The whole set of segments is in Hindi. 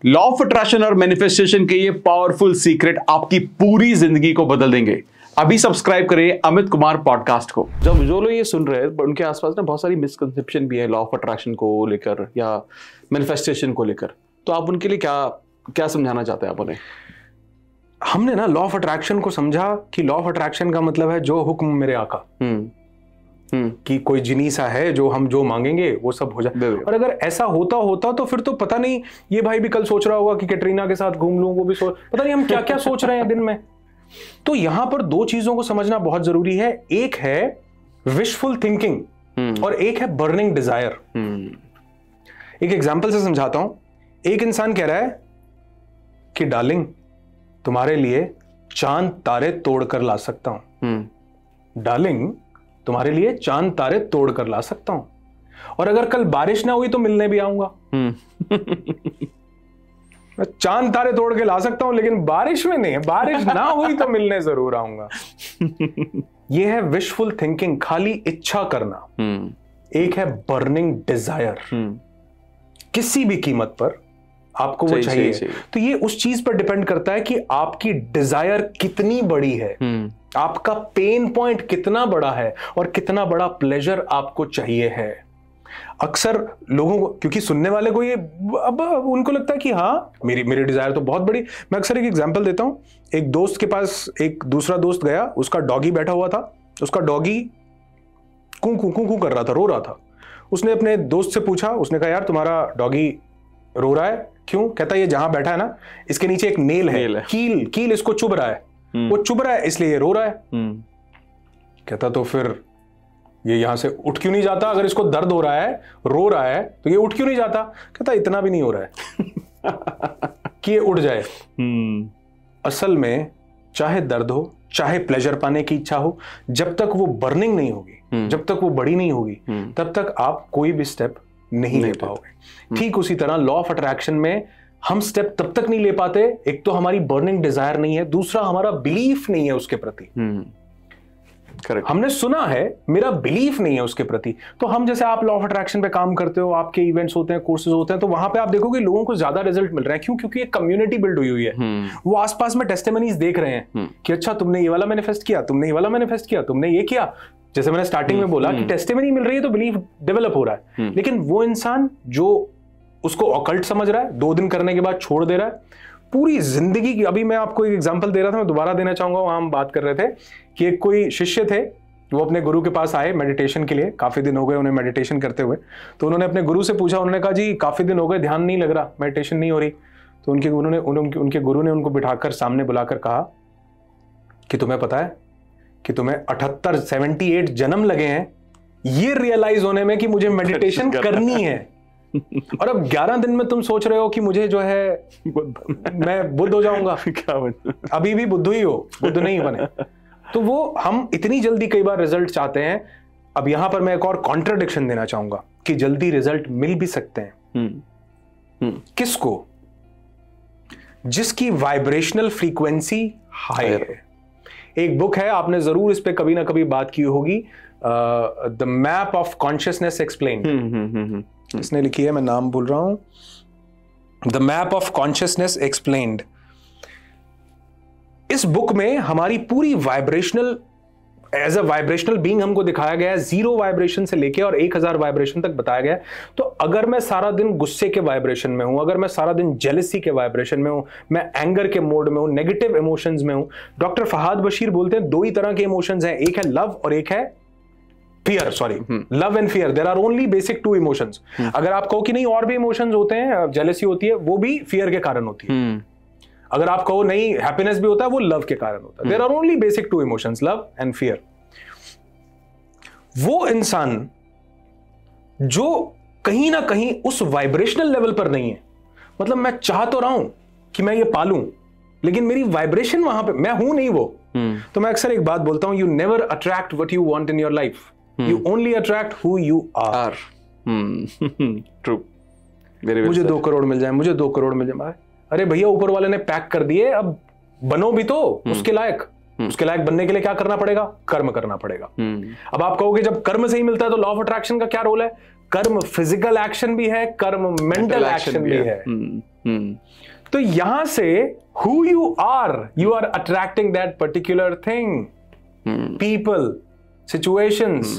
लॉ ऑफ अट्रैक्शन और मैनिफेस्टेशन के ये पावरफुल सीक्रेट आपकी पूरी जिंदगी को बदल देंगे। अभी सब्सक्राइब करें अमित कुमार पॉडकास्ट को। जब जो लोग ये सुन रहे हैं उनके आसपास ना बहुत सारी मिसकंसेप्शन भी है लॉ ऑफ अट्रैक्शन को लेकर या मैनिफेस्टेशन को लेकर, तो आप उनके लिए क्या क्या समझाना चाहते हैं आप उन्हें? हमने ना लॉ ऑफ अट्रैक्शन को समझा कि लॉ ऑफ अट्रैक्शन का मतलब है जो हुक्म मेरे आका, कि कोई जिनी सा है जो हम जो मांगेंगे वो सब हो जाए। और अगर ऐसा होता तो फिर तो पता नहीं ये भाई भी कल सोच रहा होगा कि कैटरीना के साथ घूम लूं, वो भी पता नहीं हम क्या क्या सोच रहे हैं दिन में। तो यहां पर दो चीजों को समझना बहुत जरूरी है, एक है विशफुल थिंकिंग और एक है बर्निंग डिजायर। एक एग्जांपल से समझाता हूं। एक इंसान कह रहा है कि डार्लिंग तुम्हारे लिए चांद तारे तोड़कर ला सकता हूं, डार्लिंग तुम्हारे लिए चांद तारे तोड़कर ला सकता हूं, और अगर कल बारिश ना हुई तो मिलने भी आऊंगा। मैं चांद तारे तोड़ के ला सकता हूं लेकिन बारिश में नहीं, बारिश ना हुई तो मिलने जरूर आऊंगा। यह है विशफुल थिंकिंग, खाली इच्छा करना। एक है बर्निंग डिजायर, किसी भी कीमत पर आपको वो चाहिए। तो ये उस चीज पर डिपेंड करता है कि आपकी डिजायर कितनी बड़ी है, आपका पेन पॉइंट कितना बड़ा है और कितना बड़ा प्लेजर आपको चाहिए है। अक्सर लोगों को, क्योंकि सुनने वाले को ये अब उनको लगता है कि हाँ मेरी डिजायर तो बहुत बड़ी। मैं अक्सर एक एग्जांपल देता हूं। एक दोस्त के पास एक दूसरा दोस्त गया, उसका डॉगी बैठा हुआ था, उसका डॉगी कू कू कू कू कर रहा था, रो रहा था। उसने अपने दोस्त से पूछा, उसने कहा यार तुम्हारा डॉगी रो रहा है क्यों? कहता ये जहां बैठा है ना इसके नीचे एक नेल है। कील इसको चुभ रहा है, वो चुभ रहा है इसलिए ये रो रहा है। कहता तो फिर ये यहां से उठ क्यों नहीं जाता? अगर इसको दर्द हो रहा है, रो रहा है, तो ये उठ क्यों नहीं जाता? कहता इतना भी नहीं हो रहा है कि ये उठ जाए। असल में चाहे दर्द हो, चाहे प्लेजर पाने की इच्छा हो, जब तक वो बर्निंग नहीं होगी, जब तक वो बड़ी नहीं होगी, तब तक आप कोई भी स्टेप नहीं ले पाओगे। ठीक उसी तरह लॉ ऑफ अट्रैक्शन में हम स्टेप तब तक नहीं ले पाते, एक तो हमारी बर्निंग डिजायर नहीं है, दूसरा हमारा बिलीफ नहीं है उसके प्रति। करेक्ट, हमने सुना है, मेरा बिलीफ नहीं है उसके प्रति। तो हम जैसे आप लॉ ऑफ अट्रैक्शन पे काम करते हो, आपके इवेंट्स होते हैं, कोर्सेज होते हैं, तो वहां पे आप देखोगे लोगों को ज्यादा रिजल्ट मिल रहे हैं। क्यों? क्योंकि एक कम्युनिटी बिल्ड हुई हुई है। वो आसपास में टेस्टिमनीज देख रहे हैं कि अच्छा तुमने ये वाला मैनिफेस्ट किया, तुमने ये वाला मैनिफेस्ट किया, तुमने ये किया। जैसे मैंने स्टार्टिंग में बोला कि टेस्टिमनी मिल रही है तो बिलीफ डेवलप हो रहा है। लेकिन वो इंसान जो उसको ऑकल्ट समझ रहा है, 2 दिन करने के बाद छोड़ दे रहा है, पूरी जिंदगी की। अभी मैं आपको एक एग्जांपल दे रहा था, मैं दोबारा देना चाहूंगा। वहां हम बात कर रहे थे कि एक कोई शिष्य थे, वो अपने गुरु के पास आए मेडिटेशन के लिए। काफी दिन हो गए उन्हें मेडिटेशन करते हुए। तो उन्होंने अपने गुरु से पूछा, उन्होंने कहा जी काफी दिन हो गए, ध्यान नहीं लग रहा, मेडिटेशन नहीं हो रही। तो उनके गुरु ने उनको बिठाकर सामने बुलाकर कहा कि तुम्हें पता है कि तुम्हें 78 जन्म लगे हैं ये रियलाइज होने में कि मुझे मेडिटेशन करनी है, और अब 11 दिन में तुम सोच रहे हो कि मुझे जो है मैं बुद्ध हो जाऊंगा। अभी भी बुद्ध ही हो, बुद्ध नहीं बने। तो वो हम इतनी जल्दी कई बार रिजल्ट चाहते हैं। अब यहां पर मैं एक और कॉन्ट्रडिक्शन देना चाहूंगा कि जल्दी रिजल्ट मिल भी सकते हैं। किसको? जिसकी वाइब्रेशनल फ्रीक्वेंसी हाई है। एक बुक है, आपने जरूर इस पे कभी ना कभी बात की होगी, the map of consciousness explained. इसने लिखी है, मैं नाम भूल रहा हूं, the map of consciousness explained. इस बुक में हमारी पूरी vibrational, as a vibrational being हमको दिखाया गया है, 0 वाइब्रेशन से लेके और 1000 वाइब्रेशन तक बताया गया है। तो अगर मैं सारा दिन गुस्से के वाइब्रेशन में हूं, अगर मैं सारा दिन जेलसी के वाइब्रेशन में हूं, मैं एंगर के मोड में हूं, नेगेटिव इमोशंस में हूं, डॉक्टर फहाद बशीर बोलते हैं 2 ही तरह के इमोशंस हैं, एक है लव और एक है fear. Sorry, love and fear, there are only basic 2 emotions. अगर आप कहो कि नहीं और भी इमोशंस होते हैं, जेलसी होती है, वो भी फियर के कारण होती है। अगर आप कहो नहीं हैप्पीनेस भी होता है, वो लव के कारण होता है। There are only basic 2 emotions, love and fear. वो इंसान जो कहीं ना कहीं उस वाइब्रेशनल लेवल पर नहीं है, मतलब मैं चाह तो रहा हूं कि मैं ये पालूं, लेकिन मेरी वाइब्रेशन वहां पे, मैं हूं नहीं वो। तो मैं अक्सर एक बात बोलता हूं, you never attract what you want in your life, you only attract who you are. True. मुझे 2 करोड़ मिल जाए, मुझे 2 करोड़ मिल जाए। अरे भैया ऊपर वाले ने पैक कर दिए, अब बनो भी तो उसके लायक। उसके लायक बनने के लिए क्या करना पड़ेगा? कर्म करना पड़ेगा। अब आप कहोगे जब कर्म से ही मिलता है तो लॉ ऑफ अट्रैक्शन का क्या रोल है? कर्म फिजिकल एक्शन भी है, कर्म मेंटल एक्शन भी है। तो यहां से who you are attracting that particular thing, people, situations।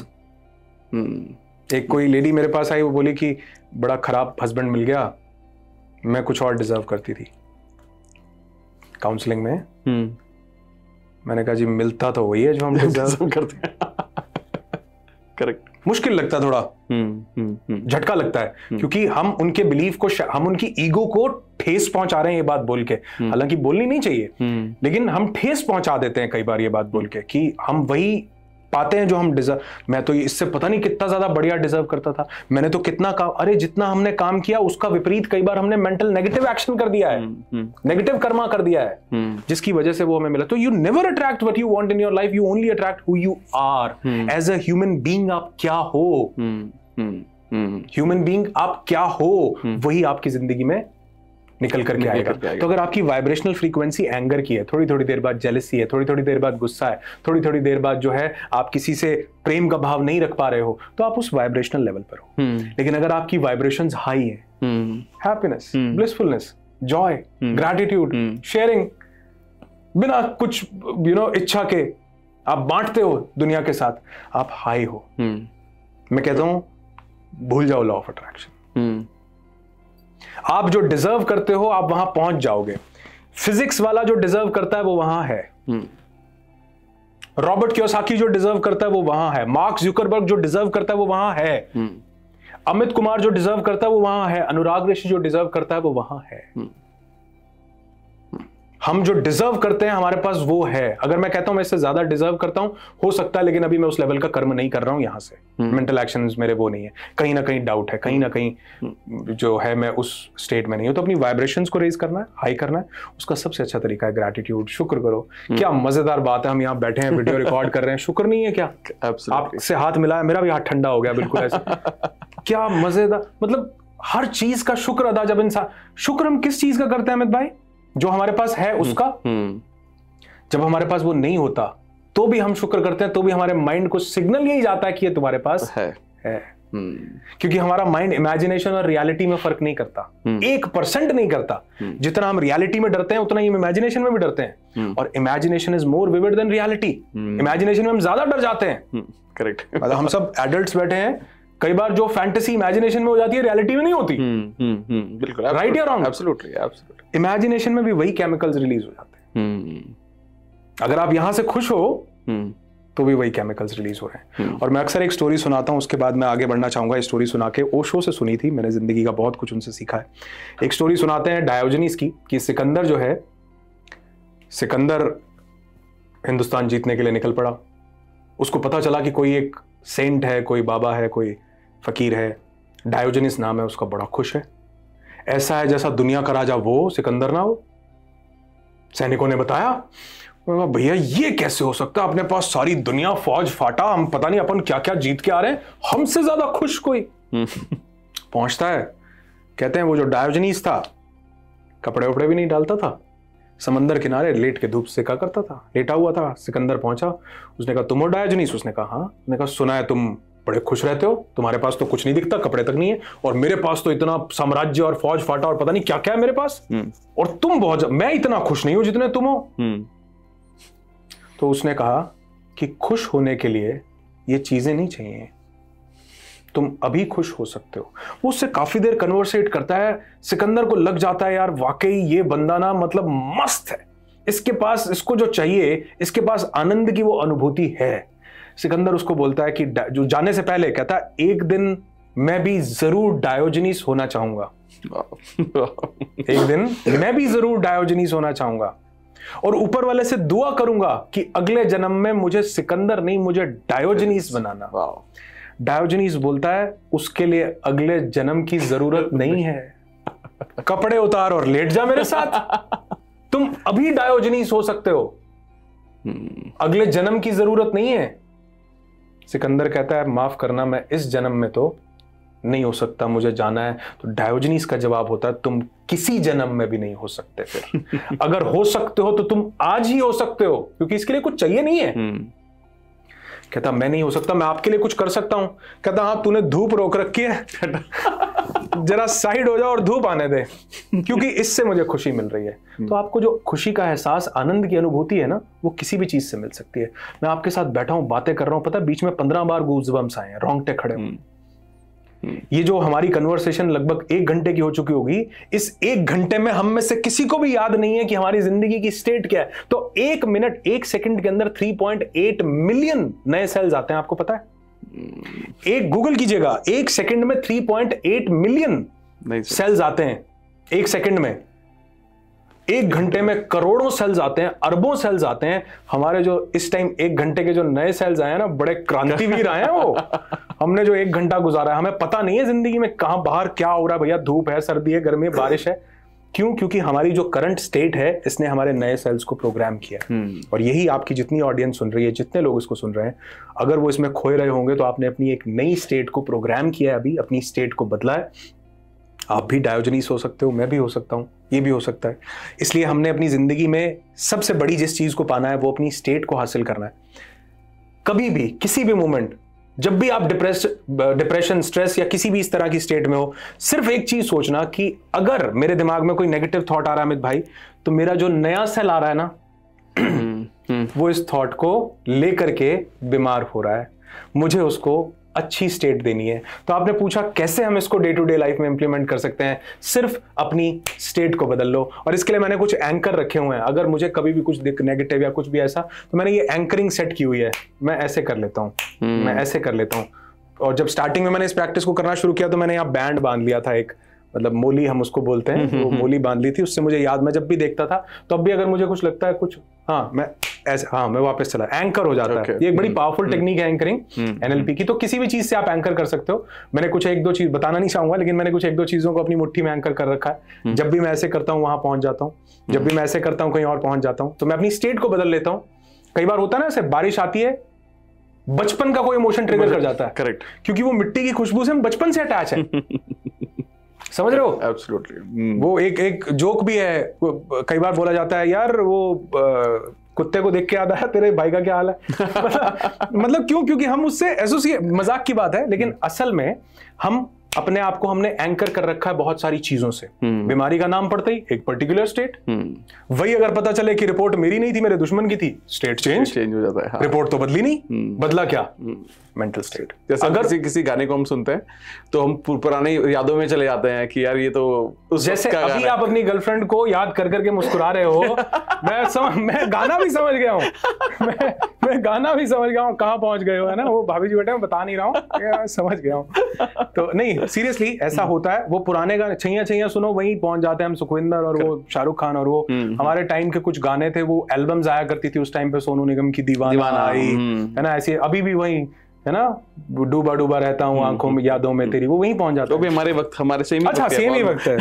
एक कोई लेडी मेरे पास आई, वो बोली कि बड़ा खराब हस्बैंड मिल गया, मैं कुछ और डिजर्व करती थी। काउंसलिंग में मैंने कहा जी मिलता तो वही है जो हम डिजर्व करते हैं। करेक्ट। मुश्किल लगता है थोड़ा, झटका लगता है, क्योंकि हम उनके बिलीफ को, हम उनकी ईगो को ठेस पहुंचा रहे हैं ये बात बोल के। हालांकि बोलनी नहीं चाहिए, लेकिन हम ठेस पहुंचा देते हैं कई बार ये बात बोल के कि हम वही पाते हैं जो हम डिजर्व। मैं तो इससे पता नहीं कितना ज्यादा बढ़िया डिजर्व करता था, मैंने तो कितना काम, अरे जितना हमने काम किया उसका विपरीत कई बार हमने मेंटल नेगेटिव एक्शन कर दिया है, नेगेटिव कर्मा कर दिया है, जिसकी वजह से वो हमें मिला। तो you never attract what you want in your life, you only attract who you are as a human being. आप क्या हो, ह्यूमन बीइंग आप क्या हो, वही आपकी जिंदगी में निकल करके आएगा। तो अगर आपकी वाइब्रेशनल फ्रीक्वेंसी एंगर की है, थोड़ी थोड़ी देर बाद जेलसी है, थोड़ी थोड़ी देर बाद गुस्सा है, थोड़ी थोड़ी देर बाद जो है आप किसी से प्रेम का भाव नहीं रख पा रहे हो, तो आप उस वाइब्रेशनल लेवल पर हो। लेकिन अगर आपकी वाइब्रेशंस हाई है, happiness, blissfulness, Joy, gratitude, sharing, बिना कुछ इच्छा के आप बांटते हो दुनिया के साथ, आप हाई हो। मैं कहता हूं भूल जाओ लॉ ऑफ अट्रैक्शन। आप जो डिजर्व करते हो आप वहां पहुंच जाओगे। फिजिक्स वाला जो डिजर्व करता है वो वहां है, रॉबर्ट कियोसाकी जो डिजर्व करता है वो वहां है, मार्क जुकरबर्ग जो डिजर्व करता है वो वहां है, अमित कुमार जो डिजर्व करता है वो वहां है, अनुराग ऋषि जो डिजर्व करता है वो वहां है। हम जो डिजर्व करते हैं हमारे पास वो है। अगर मैं कहता हूं मैं इससे ज्यादा डिजर्व करता हूं, हो सकता है, लेकिन अभी मैं उस लेवल का कर्म नहीं कर रहा हूं यहां से, मेंटल एक्शंस मेरे वो नहीं है, कहीं ना कहीं डाउट है, कहीं ना कहीं जो है मैं उस स्टेट में नहीं हूं। तो अपनी वाइब्रेशंस को रेज करना है, हाई करना है, उसका सबसे अच्छा तरीका है ग्रैटिट्यूड, शुक्र करो। क्या मजेदार बात है, हम यहाँ बैठे हैं वीडियो रिकॉर्ड कर रहे हैं, शुक्र नहीं है क्या? आपसे हाथ मिला है, मेरा भी हाथ ठंडा हो गया बिल्कुल ऐसे। क्या मजेदार, मतलब हर चीज का शुक्र अदा जब इंसान, शुक्र हम किस चीज का करते हैं अमित भाई? जो हमारे पास है उसका। जब हमारे पास वो नहीं होता तो भी हम शुक्र करते हैं, तो भी हमारे माइंड को सिग्नल यही जाता है कि ये तुम्हारे पास है। क्योंकि हमारा माइंड इमेजिनेशन और रियलिटी में फर्क नहीं करता, 1% नहीं करता। जितना हम रियलिटी में डरते हैं उतना ही हम इमेजिनेशन में भी डरते हैं, और imagination is more vivid than reality. Imagination में हम ज्यादा डर जाते हैं। करेक्ट। मतलब हम सब एडल्ट्स बैठे हैं, कई बार जो फैंटेसी इमेजिनेशन में हो जाती है रियलिटी में नहीं होती। बिल्कुल, राइट या रॉन्ग? Absolutely, absolutely. इमेजिनेशन में भी वही केमिकल्स रिलीज हो जाते हैं। अगर आप यहां से खुश हो तो भी वही केमिकल्स रिलीज हो रहे हैं। और मैं अक्सर एक स्टोरी सुनाता हूं, उसके बाद मैं आगे बढ़ना चाहूंगा। इस स्टोरी सुना के ओशो से सुनी थी मैंने, जिंदगी का बहुत कुछ उनसे सीखा है। एक स्टोरी सुनाते हैं डायोजनीस की, कि सिकंदर जो है, सिकंदर हिंदुस्तान जीतने के लिए निकल पड़ा। उसको पता चला कि कोई एक सेंट है, कोई बाबा है, कोई फकीर है, डायोजनीस नाम है उसका, बड़ा खुश है। ऐसा है जैसा दुनिया का राजा वो, सिकंदर ना हो। सैनिकों ने बताया, भैया ये कैसे हो सकता है, अपने पास सारी दुनिया, फौज फाटा, हम पता नहीं अपन क्या क्या जीत के आ रहे हैं, हमसे ज्यादा खुश कोई। पहुंचता है, कहते हैं वो जो डायोजनीस था कपड़े वपड़े भी नहीं डालता था, समंदर किनारे लेट के धूप सेका करता था, लेटा हुआ था। सिकंदर पहुंचा, उसने कहा तुम हो डायोजनीस? उसने कहा हाँ। उसने कहा सुना है तुम बड़े खुश रहते हो, तुम्हारे पास तो कुछ नहीं दिखता, कपड़े तक नहीं है, और मेरे पास तो इतना साम्राज्य और फौज फाटा और पता नहीं क्या क्या है मेरे पास, और तुम बहुत, मैं इतना खुश नहीं हूं जितने तुम हो। तो उसने कहा कि खुश होने के लिए ये चीजें नहीं चाहिए, तुम अभी खुश हो सकते हो। वो उससे काफी देर कन्वर्सेट करता है। सिकंदर को लग जाता है यार वाकई ये बंदा ना मतलब मस्त है, इसके पास, इसको जो चाहिए, इसके पास आनंद की वो अनुभूति है। सिकंदर उसको बोलता है कि जो जाने से पहले कहता है, एक दिन मैं भी जरूर डायोजनीस होना चाहूंगा। एक दिन मैं भी जरूर डायोजनीस होना चाहूंगा, और ऊपर वाले से दुआ करूंगा कि अगले जन्म में मुझे सिकंदर नहीं, मुझे डायोजनीस बनाना। डायोजनीस बोलता है उसके लिए अगले जन्म की जरूरत नहीं है, कपड़े उतार और लेट जा मेरे साथ, तुम अभी डायोजनीस हो सकते हो, अगले जन्म की जरूरत नहीं है। सिकंदर कहता है माफ करना, मैं इस जन्म में तो नहीं हो सकता, मुझे जाना है। तो डायोजनीस का जवाब होता है तुम किसी जन्म में भी नहीं हो सकते, फिर अगर हो सकते हो तो तुम आज ही हो सकते हो, क्योंकि इसके लिए कुछ चाहिए नहीं है। कहता मैं नहीं हो सकता, मैं आपके लिए कुछ कर सकता हूं। कहता हाँ, तूने धूप रोक रखी है, जरा साइड हो जाओ और धूप आने दे, क्योंकि इससे मुझे खुशी मिल रही है। तो आपको जो खुशी का एहसास, आनंद की अनुभूति है ना, वो किसी भी चीज से मिल सकती है। मैं आपके साथ बैठा हूं, बातें कर रहा हूं, पता है बीच में 15 बार गूज़बम्प्स आए हैं, रोंगटे खड़े हुए। ये जो हमारी कन्वर्सेशन लगभग 1 घंटे की हो चुकी होगी, इस 1 घंटे में हम में से किसी को भी याद नहीं है कि हमारी जिंदगी की स्टेट क्या है। तो 1 मिनट 1 सेकंड के अंदर 3.8 मिलियन नए सेल्स आते हैं, आपको पता है? एक गूगल कीजिएगा, 1 सेकंड में 3.8 मिलियन सेल्स आते हैं 1 सेकंड में। 1 घंटे में करोड़ों सेल्स आते हैं, अरबों सेल्स आते हैं। हमारे जो इस टाइम 1 घंटे के जो नए सेल्स आए हैं ना, बड़े क्रांतिवीर आए हैं वो। हमने जो 1 घंटा गुजारा है, हमें पता नहीं है जिंदगी में कहां बाहर क्या हो रहा है। भैया धूप है, सर्दी है, गर्मी है, बारिश है। क्यों? क्योंकि हमारी जो करंट स्टेट है, इसने हमारे नए सेल्स को प्रोग्राम किया। और यही आपकी जितनी ऑडियंस सुन रही है, जितने लोग इसको सुन रहे हैं, अगर वो इसमें खोए रहे होंगे तो आपने अपनी एक नई स्टेट को प्रोग्राम किया है, अभी अपनी स्टेट को बदला है। आप भी डायोजनीस हो सकते हो, मैं भी हो सकता हूं, ये भी हो सकता है। इसलिए हमने अपनी जिंदगी में सबसे बड़ी जिस चीज को पाना है, वो अपनी स्टेट को हासिल करना है। कभी भी, किसी भी मोमेंट, जब भी आप डिप्रेशन, स्ट्रेस या किसी भी इस तरह की स्टेट में हो, सिर्फ एक चीज सोचना कि अगर मेरे दिमाग में कोई नेगेटिव थॉट आ रहा है अमित भाई, तो मेरा जो नया सेल आ रहा है ना, वो इस थॉट को लेकर के बीमार हो रहा है, मुझे उसको अच्छी स्टेट देनी है। तो आपने पूछा कैसे हम इसको डे टू डे लाइफ में इंप्लीमेंट कर सकते हैं? सिर्फ अपनी स्टेट को बदल लो। और इसके लिए मैंने कुछ एंकर रखे हुए हैं। अगर मुझे कभी भी कुछ नेगेटिव या कुछ भी ऐसा, तो मैंने ये एंकरिंग सेट की हुई है। मैं ऐसे कर लेता हूँ, मैं ऐसे कर लेता हूँ। और जब स्टार्टिंग में मैंने इस प्रैक्टिस को करना शुरू किया, तो मैंने यहाँ बैंड बांध लिया था, एक मतलब मोली हम उसको बोलते हैं, वो मोली बांध ली थी। उससे मुझे याद, मैं जब भी देखता था, तो अब भी अगर मुझे कुछ लगता है कुछ, हाँ मैं ऐसे, हाँ मैं वापस चला, एंकर हो जाता है। ये एक बड़ी पावरफुल टेक्निक है एंकरिंग, एनएलपी की। तो किसी भी चीज से आप एंकर कर सकते हो। मैंने कुछ 1-2 चीज बताना नहीं चाहूंगा, लेकिन मैंने कुछ 1-2 चीजों को अपनी मुट्ठी में एंकर कर रखा है। जब भी मैं ऐसे करता हूँ वहां पहुंच जाता हूँ, जब भी मैं ऐसे करता हूँ कहीं और पहुंच जाता हूँ। तो मैं अपनी स्टेट को बदल लेता हूँ। कई बार होता है ना, ऐसे बारिश आती है, बचपन का कोई इमोशन ट्रिगर कर जाता है। करेक्ट, क्योंकि वो मिट्टी की खुशबू से हम बचपन से अटैच है। समझ रहे हो? एब्सोल्युटली। वो एक जोक भी है, कई बार बोला जाता है, यार वो कुत्ते को देख के याद आया तेरे भाई का क्या हाल है। मतलब क्यों? क्योंकि हम उससे एसोसिएट, मजाक की बात है, लेकिन असल में हम अपने आप को हमने एंकर कर रखा है बहुत सारी चीजों से। बीमारी का नाम पड़ते ही एक पर्टिकुलर स्टेट, वही अगर पता चले कि रिपोर्ट मेरी नहीं थी, मेरे दुश्मन की थी, स्टेट चेंज हो जाता है। हाँ। रिपोर्ट तो बदली नहीं, बदला क्या? Mental state. जैसे अगर किसी गाने को हम सुनते हैं तो हम पुराने यादों में चले जाते हैं कि यार ये तो उस जैसे अभी आप अपनी गर्लफ्रेंड को याद कर करके मुस्कुरा रहे हो। मैं गाना भी समझ गया हूँ। मैं गाना भी समझ गया हूँ, कहाँ पहुंच गए हो, है ना? वो भाभी जी बेटे मैं बता नहीं रहा हूँ, समझ गया हूँ। तो नहीं, सीरियसली ऐसा होता है। वो पुराने गाने छैया छैया सुनो, वहीं पहुंच जाते हैं हम। सुखविंदर और वो शाहरुख खान और वो हमारे टाइम के कुछ गाने थे, वो एल्बम्स आया करती थी उस टाइम पे, सोनू निगम की दीवाना आई, है ना? ऐसे अभी भी वही है ना, डूबा डूबा रहता हूँ आंखों में यादों में तेरी, वो वहीं पहुंच जाता है। तो भी हमारे वक्त, हमारे सेम ही, अच्छा सेम ही वक्त है।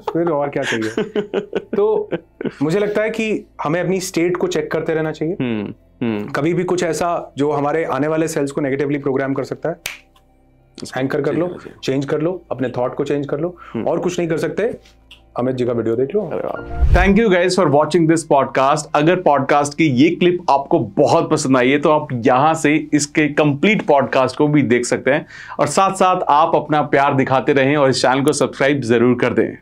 फिर और क्या चाहिए? तो मुझे लगता है कि हमें अपनी स्टेट को चेक करते रहना चाहिए। कभी भी कुछ ऐसा जो हमारे आने वाले सेल्स को नेगेटिवली प्रोग्राम कर सकता है, एंकर कर लो, चेंज कर लो, अपने थॉट को चेंज कर लो। और कुछ नहीं कर सकते, अमित जी का वीडियो देख लो। Thank you guys for watching this podcast. अगर पॉडकास्ट की ये क्लिप आपको बहुत पसंद आई है तो आप यहां से इसके कंप्लीट पॉडकास्ट को भी देख सकते हैं, और साथ साथ आप अपना प्यार दिखाते रहें और इस चैनल को सब्सक्राइब जरूर कर दें।